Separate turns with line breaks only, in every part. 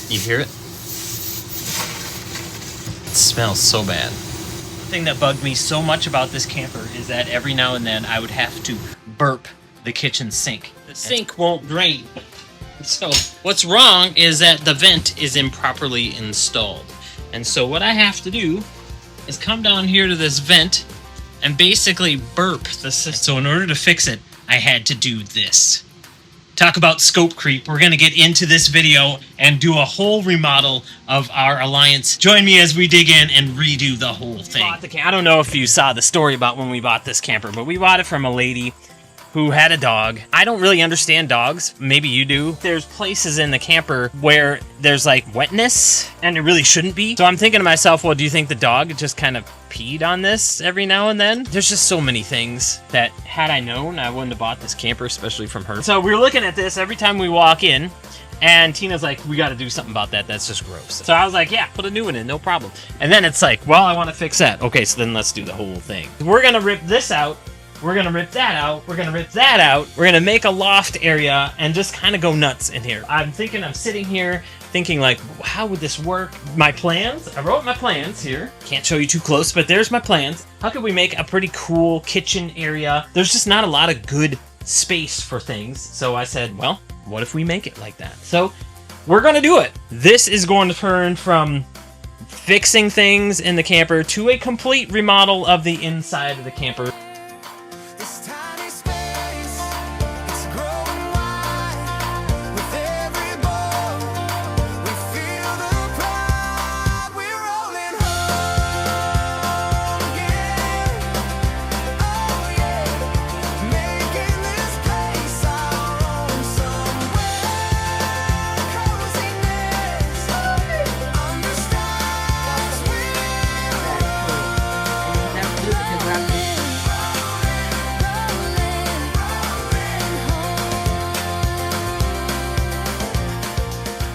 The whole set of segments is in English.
You hear it? It smells so bad. The thing that bugged me so much about this camper is that every now and then I would have to burp the kitchen sink. The sink won't drain. So what's wrong is that the vent is improperly installed. And so what I have to do is come down here to this vent and basically burp the system. So in order to fix it, I had to do this. Talk about scope creep. We're going to get into this video and do a whole remodel of our Alliance. Join me as we dig in and redo the whole thing. I don't know if you saw the story about when we bought this camper, but we bought it from a lady who had a dog. I don't really understand dogs. Maybe you do. There's places in the camper where there's like wetness and it really shouldn't be. So I'm thinking to myself, well, do you think the dog just kind of peed on this every now and then? There's just so many things that had I known, I wouldn't have bought this camper, especially from her. So we're looking at this every time we walk in and Tina's like, we got to do something about that. That's just gross. So I was like, yeah, put a new one in, no problem. And then it's like, well, I want to fix that. Okay, so then let's do the whole thing. We're going to rip this out. We're going to rip that out. We're going to rip that out. We're going to make a loft area and just kind of go nuts in here. I'm sitting here thinking like, how would this work? My plans, I wrote my plans here. Can't show you too close, but there's my plans. How could we make a pretty cool kitchen area? There's just not a lot of good space for things. So I said, well, what if we make it like that? So we're going to do it. This is going to turn from fixing things in the camper to a complete remodel of the inside of the camper.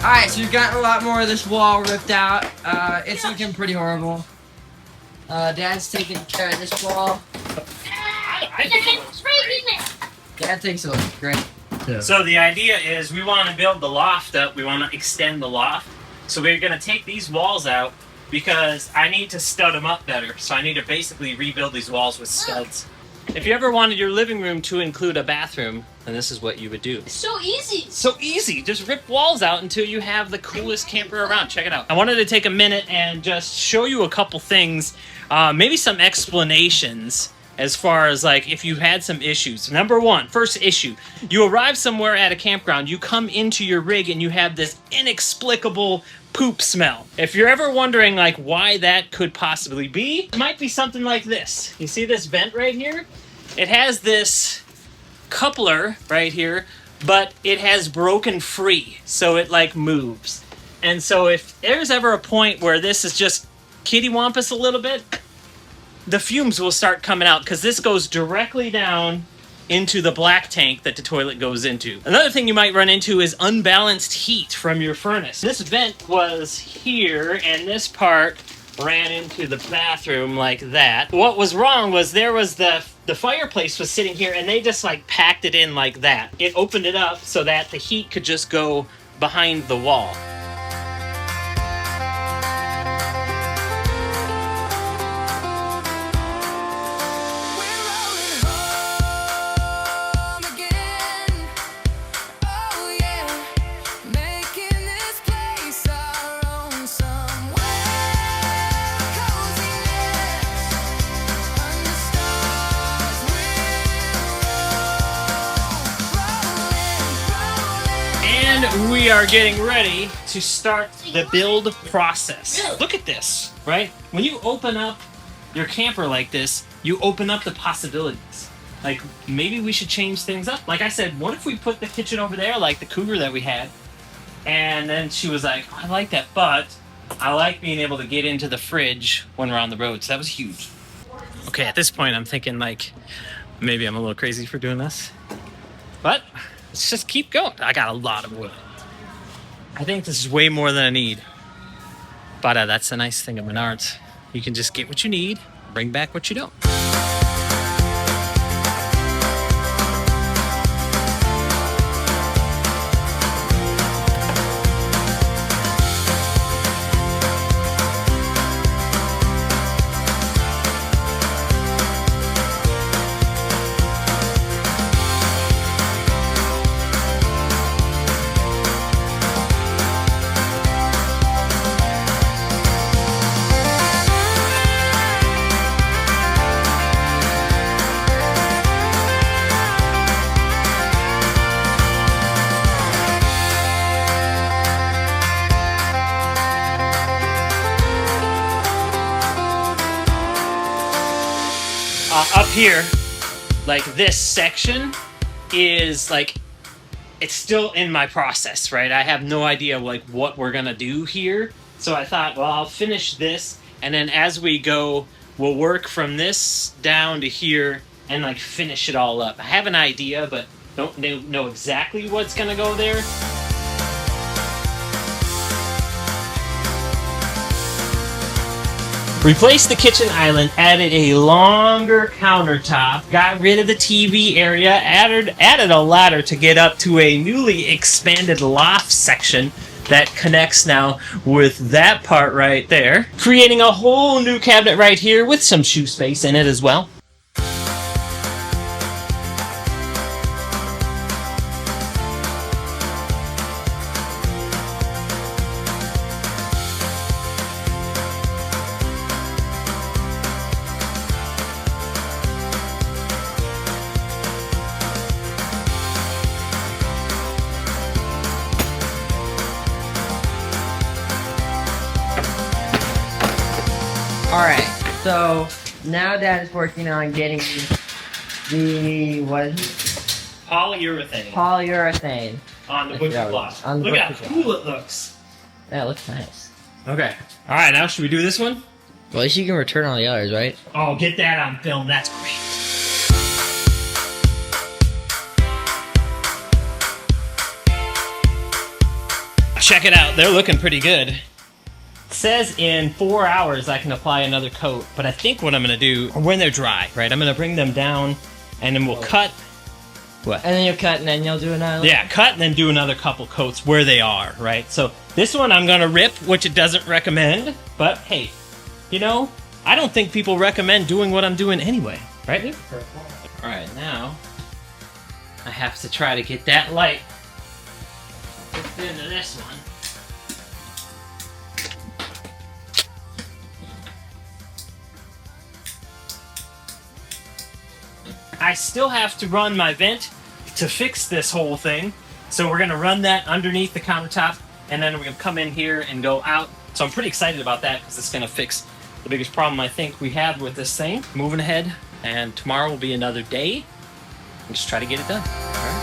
Alright, so you've gotten a lot more of this wall ripped out. It's looking pretty horrible. Dad's taking care of this wall. Dad thinks it looks great.
Yeah. So the idea is we want to build the loft up. We want to extend the loft. So we're going to take these walls out because I need to stud them up better. So I need to basically rebuild these walls with studs. If you ever wanted your living room to include a bathroom, then this is what you would do.
It's so easy.
So easy. Just rip walls out until you have the coolest camper around. Check it out. I wanted to take a minute and just show you a couple things, maybe some explanations as far as like if you had some issues. Number one, first issue. You arrive somewhere at a campground, you come into your rig and you have this inexplicable poop smell. If you're ever wondering like why that could possibly be, it might be something like this. You see this vent right here? It has this coupler right here, but it has broken free, so it like moves. And so if there's ever a point where this is just kittywampus a little bit, the fumes will start coming out because this goes directly down into the black tank that the toilet goes into. Another thing you might run into is unbalanced heat from your furnace. This vent was here and this part ran into the bathroom like that. What was wrong was there was the fireplace was sitting here and they just like packed it in like that. It opened it up so that the heat could just go behind the wall. We are getting ready to start the build process. Look at this, right? When you open up your camper like this, you open up the possibilities. Like, maybe we should change things up. Like I said, what if we put the kitchen over there like the Cougar that we had? And then she was like, I like that, but I like being able to get into the fridge when we're on the road. So that was huge. Okay, at this point, I'm thinking like, maybe I'm a little crazy for doing this. But let's just keep going. I got a lot of wood. I think this is way more than I need. But that's the nice thing of Menards. You can just get what you need, bring back what you don't. up here, like this section is like, it's still in my process, right? I have no idea like what we're gonna do here. So I thought, well, I'll finish this, and then as we go, we'll work from this down to here and like finish it all up. I have an idea, but don't know exactly what's gonna go there. Replaced the kitchen island, added a longer countertop, got rid of the TV area, added a ladder to get up to a newly expanded loft section that connects now with that part right there, creating a whole new cabinet right here with some shoe space in it as well.
Alright, so now Dad is working on getting the, what is it?
Polyurethane
Polyurethane.
on the butcher block. Look how cool it looks.
That looks nice.
Okay. All right, now should we do this one?
Well, at least you can return all the others, right?
Oh, get that on film. That's great. Check it out. They're looking pretty good. It says in 4 hours I can apply another coat, but I think what I'm going to do, when they're dry, right, I'm going to bring them down and then we'll cut. What?
And then you'll cut and then you'll do another?
Yeah, cut and then do another couple coats where they are, right? So this one I'm going to rip, which it doesn't recommend, but hey, you know, I don't think people recommend doing what I'm doing anyway, right? All right, now I have to try to get that light hooked into this one. I still have to run my vent to fix this whole thing. So we're gonna run that underneath the countertop and then we're gonna come in here and go out. So I'm pretty excited about that because it's gonna fix the biggest problem I think we have with this thing. Moving ahead, and tomorrow will be another day. We'll just try to get it done. All right.